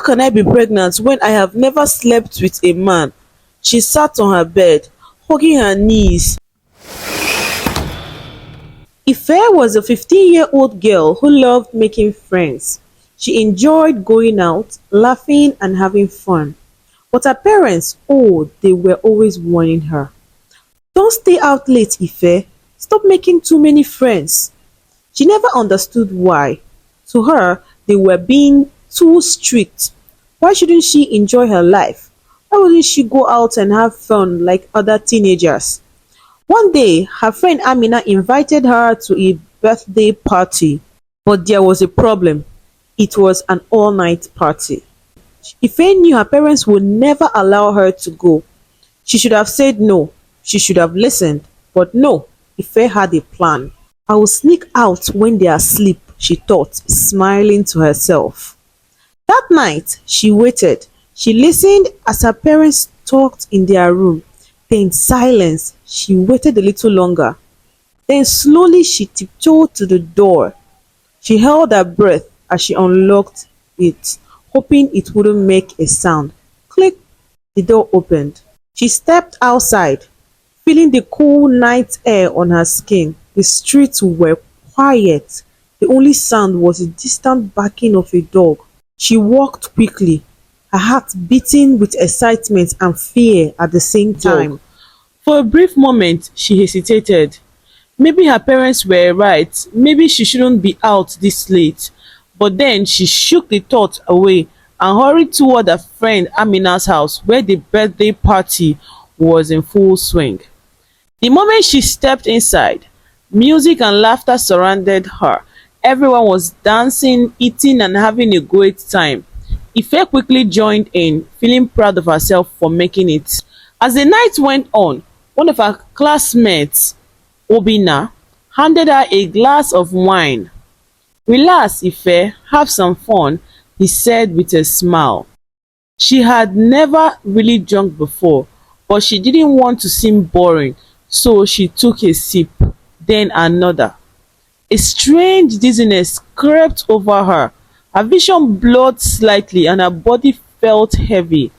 can I be pregnant when I have never slept with a man? She sat on her bed, hugging her knees. Ife was a 15-year-old girl who loved making friends. She enjoyed going out, laughing and having fun. But her parents, oh, they were always warning her. Don't stay out late, Ife. Stop making too many friends. She never understood why. To her, they were being too strict. Why shouldn't she enjoy her life? Why wouldn't she go out and have fun like other teenagers? One day, her friend Amina invited her to a birthday party, but there was a problem. It was an all-night party. Ife knew her parents would never allow her to go. She should have said no. She should have listened. But no, Ife had a plan. I will sneak out when they are asleep, she thought, smiling to herself. That night, she waited. She listened as her parents talked in their room. Then in silence, she waited a little longer. Then slowly she tiptoed to the door. She held her breath as she unlocked it, hoping it wouldn't make a sound. Click! The door opened. She stepped outside, feeling the cool night air on her skin. The streets were quiet. The only sound was the distant barking of a dog. She walked quickly, her heart beating with excitement and fear at the same time. For a brief moment, she hesitated. Maybe her parents were right. Maybe she shouldn't be out this late. But then she shook the thought away and hurried toward her friend Amina's house where the birthday party was in full swing. The moment she stepped inside, music and laughter surrounded her. Everyone was dancing, eating and having a great time. Ife quickly joined in, feeling proud of herself for making it. As the night went on, one of her classmates, Obinna, handed her a glass of wine. "Relax, Ife, have some fun," he said with a smile. She had never really drunk before, but she didn't want to seem boring, so she took a sip, then another. A strange dizziness crept over her. Her vision blurred slightly and her body felt heavy.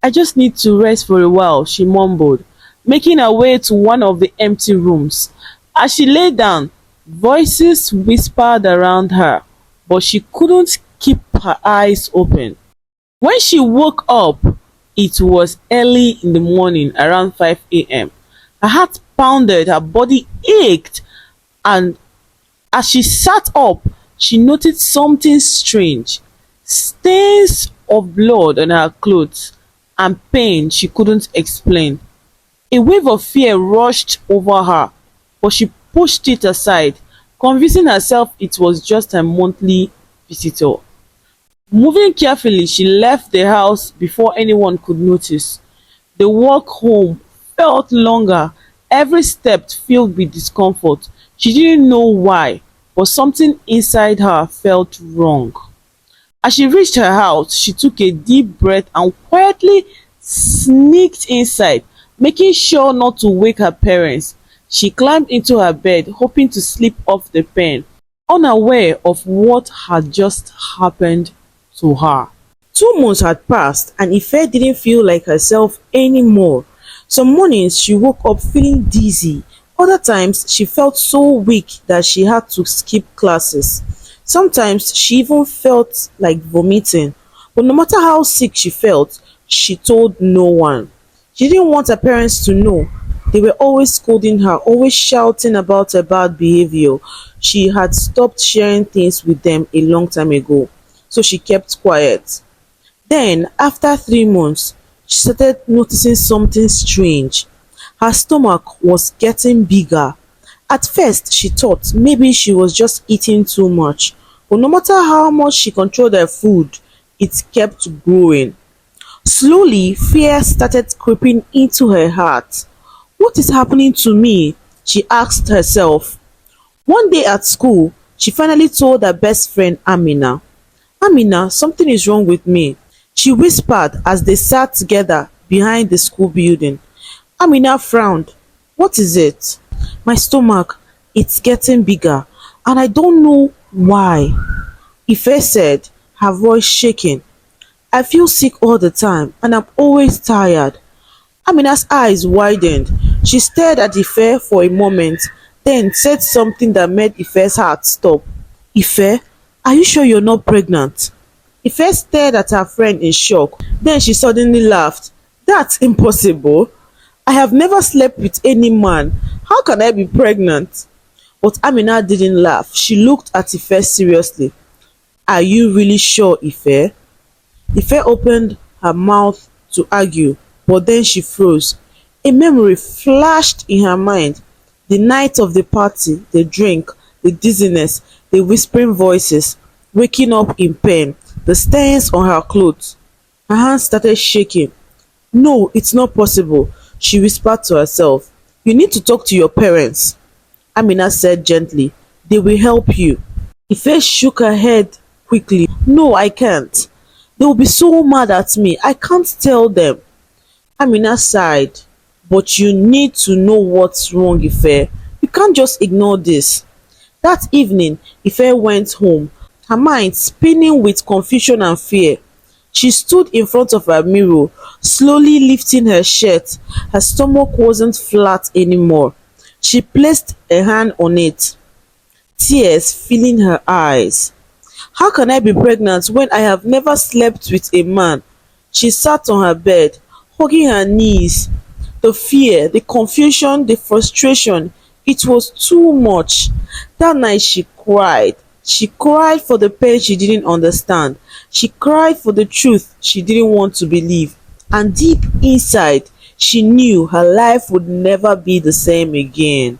"I just need to rest for a while," she mumbled, making her way to one of the empty rooms. As she lay down, voices whispered around her, but she couldn't keep her eyes open. When she woke up, it was early in the morning, around 5 a.m. Her heart pounded, her body ached, and as she sat up, she noticed something strange. Stains of blood on her clothes and pain she couldn't explain. A wave of fear rushed over her, but she pushed it aside, convincing herself it was just a monthly visitor. Moving carefully, she left the house before anyone could notice. The walk home felt longer, every step filled with discomfort. She didn't know why, but something inside her felt wrong. As she reached her house, she took a deep breath and quietly sneaked inside, making sure not to wake her parents. She climbed into her bed, hoping to sleep off the pain, unaware of what had just happened to her. 2 months had passed and Ife didn't feel like herself anymore. Some mornings she woke up feeling dizzy. Other times she felt so weak that she had to skip classes. Sometimes she even felt like vomiting. But no matter how sick she felt, she told no one. She didn't want her parents to know. They were always scolding her, always shouting about her bad behavior. She had stopped sharing things with them a long time ago, so she kept quiet. Then, after 3 months, she started noticing something strange. Her stomach was getting bigger. At first, she thought maybe she was just eating too much, but no matter how much she controlled her food, it kept growing. Slowly, fear started creeping into her heart. What is happening to me? She asked herself. One day at school, she finally told her best friend Amina. Amina, something is wrong with me, she whispered as they sat together behind the school building. Amina frowned. What is it? My stomach, it's getting bigger and I don't know why, Ife said, her voice shaking. I feel sick all the time and I'm always tired. Amina's eyes widened. She stared at Ife for a moment, then said something that made Ife's heart stop. Ife, are you sure you're not pregnant? Ife stared at her friend in shock. Then she suddenly laughed. That's impossible. I have never slept with any man. How can I be pregnant? But Amina didn't laugh. She looked at Ife seriously. Are you really sure, Ife? Ife opened her mouth to argue, but then she froze. A memory flashed in her mind. The night of the party, the drink, the dizziness, the whispering voices, waking up in pain, the stains on her clothes. Her hands started shaking. No, it's not possible, she whispered to herself. You need to talk to your parents, Amina said gently. They will help you. Ife shook her head quickly. No, I can't. They will be so mad at me. I can't tell them. Amina sighed. But you need to know what's wrong, Ife. You can't just ignore this. That evening, Ife went home, her mind spinning with confusion and fear. She stood in front of her mirror, slowly lifting her shirt. Her stomach wasn't flat anymore. She placed a hand on it, tears filling her eyes. How can I be pregnant when I have never slept with a man? She sat on her bed, hugging her knees. The fear, the confusion, the frustration, it was too much. That night she cried. She cried for the pain she didn't understand. She cried for the truth she didn't want to believe. And deep inside, she knew her life would never be the same again.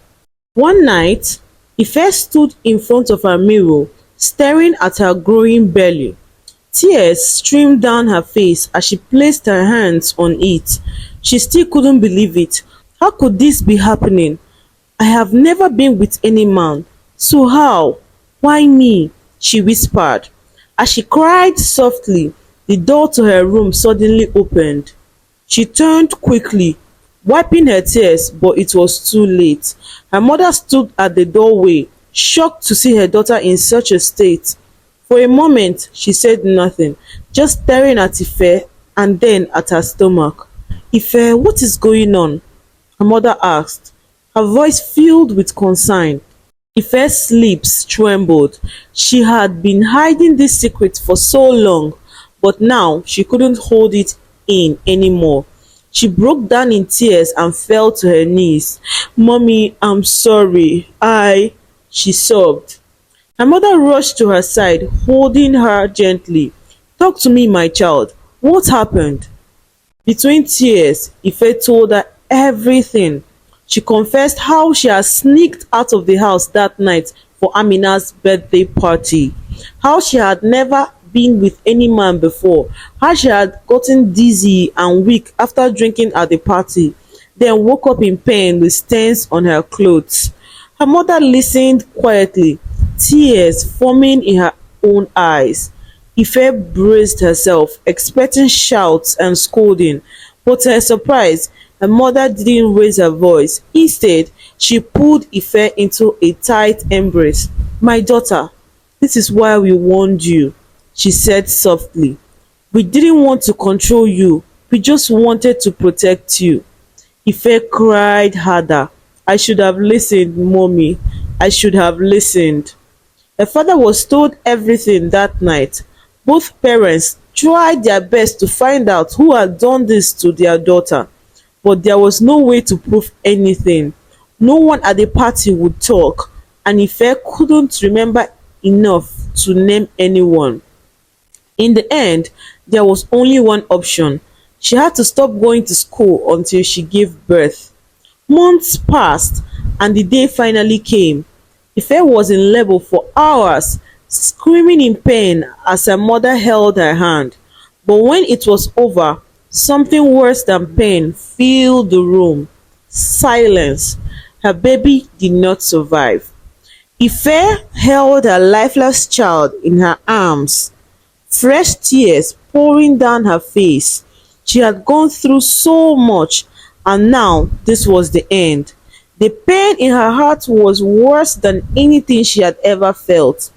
One night, Ife stood in front of her mirror, staring at her growing belly. Tears streamed down her face as she placed her hands on it. She still couldn't believe it. How could this be happening? I have never been with any man. So how? Why me? She whispered. As she cried softly, the door to her room suddenly opened. She turned quickly, wiping her tears, but it was too late. Her mother stood at the doorway, shocked to see her daughter in such a state. For a moment she said nothing, just staring at Ife and then at her stomach. Ife, what is going on? Her mother asked, her voice filled with concern. Ife's lips trembled. She had been hiding this secret for so long, but now she couldn't hold it in anymore. She broke down in tears and fell to her knees. Mommy, I'm sorry. She sobbed. Her mother rushed to her side, holding her gently. Talk to me, my child. What happened? Between tears, Ife told her everything. She confessed how she had sneaked out of the house that night for Amina's birthday party, how she had never been with any man before, how she had gotten dizzy and weak after drinking at the party, then woke up in pain with stains on her clothes. Her mother listened quietly, tears forming in her own eyes. Ife braced herself, expecting shouts and scolding, but to her surprise, her mother didn't raise her voice. Instead, she pulled Ife into a tight embrace. My daughter, this is why we warned you, she said softly. We didn't want to control you, we just wanted to protect you. Ife cried harder. I should have listened, mommy. I should have listened. Her father was told everything that night. Both parents tried their best to find out who had done this to their daughter, but there was no way to prove anything. No one at the party would talk, and Ife couldn't remember enough to name anyone. In the end, there was only one option. She had to stop going to school until she gave birth. Months passed and the day finally came. Ife was in labor for hours, screaming in pain as her mother held her hand. But when it was over, something worse than pain filled the room. Silence. Her baby did not survive. Ife held her lifeless child in her arms, fresh tears pouring down her face. She had gone through so much, and now this was the end. The pain in her heart was worse than anything she had ever felt.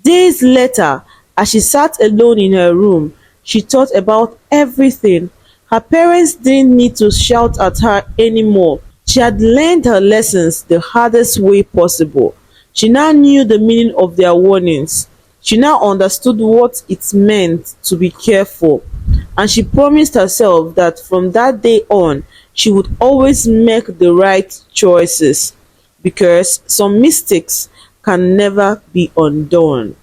Days later, as she sat alone in her room, She thought about everything. Her parents didn't need to shout at her anymore. She had learned her lessons the hardest way possible. She now knew the meaning of their warnings. She now understood what it meant to be careful, and she promised herself that from that day on she would always make the right choices, because some mistakes can never be undone.